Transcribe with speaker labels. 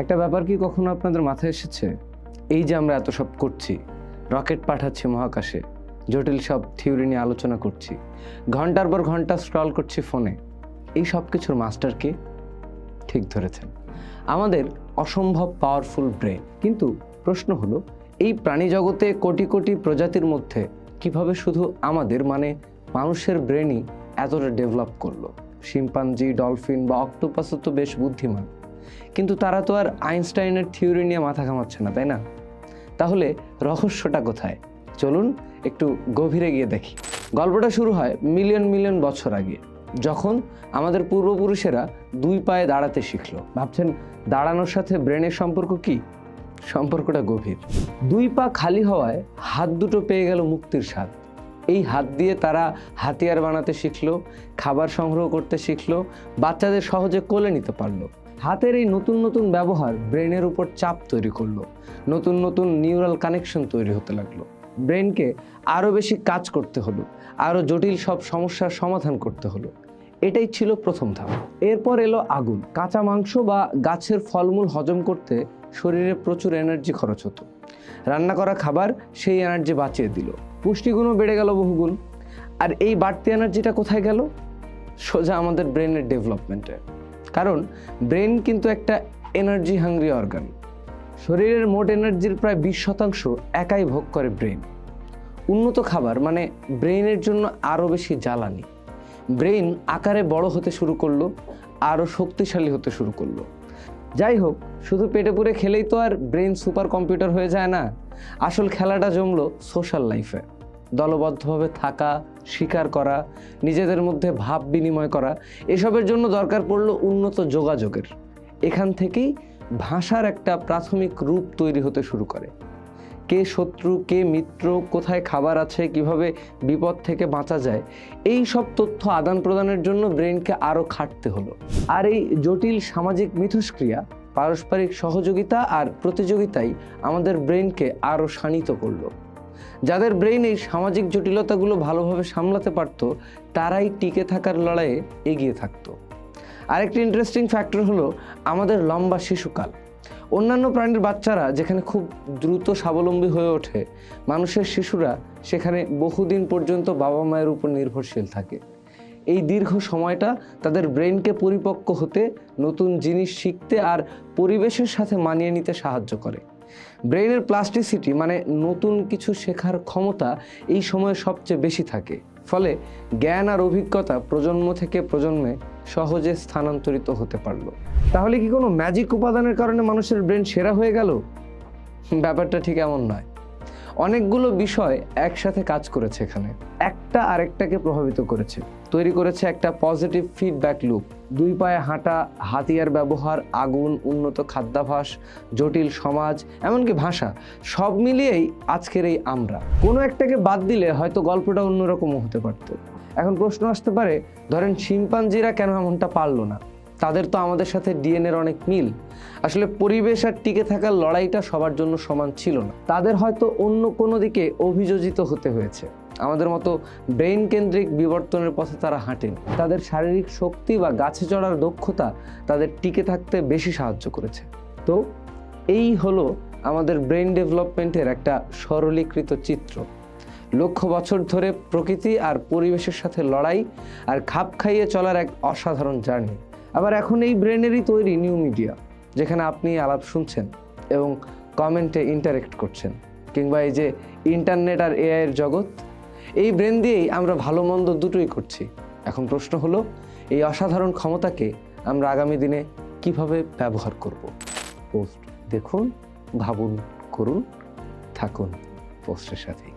Speaker 1: একটা ব্যাপার কি কখনো আপনাদের মাথায় এসেছে? এই যে আমরা এত সব করছি, রকেট পাঠাচ্ছি মহাকাশে, জটিল সব থিওরি নিয়ে আলোচনা করছি, ঘন্টার পর ঘন্টা স্ক্রল করছি ফোনে, এই সব কিছুর মাস্টার কে? ঠিক ধরেছেন, আমাদের অসম্ভব পাওয়ারফুল ব্রেন। কিন্তু প্রশ্ন হলো, এই প্রাণী জগতে কোটি কোটি প্রজাতির মধ্যে কিভাবে শুধু আমাদের মানে মানুষের ব্রেনই এতটা ডেভেলপ করলো? শিম্পাঞ্জি, ডলফিন বা অক্টোপাসও তো বেশ বুদ্ধিমান, কিন্তু তারা তো আর আইনস্টাইনের থিওরি নিয়ে মাথা ঘামাচ্ছে না, তাই না? তাহলে রহস্যটা কোথায়? চলুন একটু গভীরে গিয়ে দেখি। গল্পটা শুরু হয় মিলিয়ন মিলিয়ন বছর আগে, যখন আমাদের পূর্বপুরুষেরা দুই পায়ে দাঁড়াতে শিখলো। ভাবছেন দাঁড়ানোর সাথে ব্রেনের সম্পর্ক কি? সম্পর্কটা গভীর। দুই পা খালি হওয়ায় হাত দুটো পেয়ে গেল মুক্তির স্বাদ। এই হাত দিয়ে তারা হাতিয়ার বানাতে শিখলো, খাবার সংগ্রহ করতে শিখলো, বাচ্চাদের সহজে কোলে নিতে পারলো। হাতের এই নতুন নতুন ব্যবহার ব্রেনের উপর চাপ তৈরি করলো, নতুন নতুন নিউরাল কানেকশন তৈরি হতে লাগলো। ব্রেনকে আরও বেশি কাজ করতে হলো, আরও জটিল সব সমস্যার সমাধান করতে হলো। এটাই ছিল প্রথম ধাপ। এরপর এলো আগুন। কাঁচা মাংস বা গাছের ফলমূল হজম করতে শরীরে প্রচুর এনার্জি খরচ হতো। রান্না করা খাবার সেই এনার্জি বাঁচিয়ে দিল, পুষ্টিগুণও বেড়ে গেল বহুগুণ। আর এই বাড়তি এনার্জিটা কোথায় গেল? সোজা আমাদের ব্রেনের ডেভেলপমেন্টে। কারণ ব্রেন কিন্তু একটা এনার্জি হাংরি অর্গান। শরীরের মোট এনার্জির প্রায় 20% একাই ভোগ করে ব্রেন। উন্নত খাবার মানে ব্রেনের জন্য আরও বেশি জ্বালানি। ব্রেন আকারে বড় হতে শুরু করলো, আরও শক্তিশালী হতে শুরু করলো। যাই হোক, শুধু পেটে পুরে খেলেই তো আর ব্রেন সুপার কম্পিউটার হয়ে যায় না। আসল খেলাটা জমলো সোশ্যাল লাইফে। দলবদ্ধভাবে থাকা, শিকার করা, নিজেদের মধ্যে ভাব বিনিময় করা, এসবের জন্য দরকার পড়লো উন্নত যোগাযোগের। এখান থেকেই ভাষার একটা প্রাথমিক রূপ তৈরি হতে শুরু করে। কে শত্রু, কে মিত্র, কোথায় খাবার আছে, কিভাবে বিপদ থেকে বাঁচা যায়, এই সব তথ্য আদান প্রদানের জন্য ব্রেনকে আরও খাটতে হলো। আর এই জটিল সামাজিক মিথস্ক্রিয়া, পারস্পরিক সহযোগিতা আর প্রতিযোগিতাই আমাদের ব্রেনকে আরও শানিত করলো। যাদের ব্রেন এই সামাজিক জটিলতাগুলো ভালোভাবে সামলাতে পারত, তারাই টিকে থাকার লড়াইয়ে এগিয়ে থাকতো। আরেকটি ইন্টারেস্টিং ফ্যাক্টর হলো আমাদের লম্বা শিশুকাল। অন্যান্য প্রাণীর বাচ্চারা যেখানে খুব দ্রুত স্বাবলম্বী হয়ে ওঠে, মানুষের শিশুরা সেখানে বহুদিন পর্যন্ত বাবা মায়ের উপর নির্ভরশীল থাকে। এই দীর্ঘ সময়টা তাদের ব্রেনকে পরিপক্ক হতে, নতুন জিনিস শিখতে আর পরিবেশের সাথে মানিয়ে নিতে সাহায্য করে। ব্রেনের প্লাস্টিসিটি মানে নতুন কিছু শেখার ক্ষমতা এই সময়ে সবচেয়ে বেশি থাকে। ফলে জ্ঞান আর অভিজ্ঞতা প্রজন্ম থেকে প্রজন্মে সহজে স্থানান্তরিত হতে পারলো। তাহলে কি কোনো ম্যাজিক উপাদানের কারণে মানুষের ব্রেন সেরা হয়ে গেল? ব্যাপারটা ঠিক এমন নয়। অনেকগুলো বিষয় একসাথে কাজ করেছে এখানে, একটা আরেকটাকে প্রভাবিত করেছে, তৈরি করেছে একটা পজিটিভ ফিডব্যাক লুপ। দুই পায়ে হাঁটা, হাতিয়ার ব্যবহার, আগুন, উন্নত খাদ্যাভ্যাস, জটিল সমাজ, এমনকি ভাষা, সব মিলিয়েই আজকের এই আমরা। কোনো একটাকে বাদ দিলে হয়তো গল্পটা অন্যরকম হতে পারত। এখন প্রশ্ন আসতে পারে, ধরেন শিম্পাঞ্জিরা কেন এমনটা পারলো না? তাদের তো আমাদের সাথে ডিএনএর অনেক মিল। আসলে পরিবেশ আর টিকে থাকার লড়াইটা সবার জন্য সমান ছিল না। তাদের হয়তো অন্য কোনো দিকে অভিযোজিত হতে হয়েছে। আমাদের মতো ব্রেইন কেন্দ্রিক বিবর্তনের পথে তারা হাঁটেন। তাদের শারীরিক শক্তি বা গাছে চড়ার দক্ষতা তাদের টিকে থাকতে বেশি সাহায্য করেছে। তো এই হলো আমাদের ব্রেইন ডেভেলপমেন্টের একটা সরলীকৃত চিত্র। লক্ষ বছর ধরে প্রকৃতি আর পরিবেশের সাথে লড়াই আর খাপ খাইয়ে চলার এক অসাধারণ জার্নি। আবার এখন এই ব্রেনেরই তৈরি নিউ মিডিয়া, যেখানে আপনি আলাপ শুনছেন এবং কমেন্টে ইন্টারেক্ট করছেন, কিংবা এই যে ইন্টারনেট আর এআই এর জগৎ, এই ব্রেন দিয়েই আমরা ভালো মন্দ দুটোই করছি। এখন প্রশ্ন হলো, এই অসাধারণ ক্ষমতাকে আমরা আগামী দিনে কিভাবে ব্যবহার করব? পোস্ট দেখুন, ভাবুন, করুন, থাকুন পোস্টের সাথেই।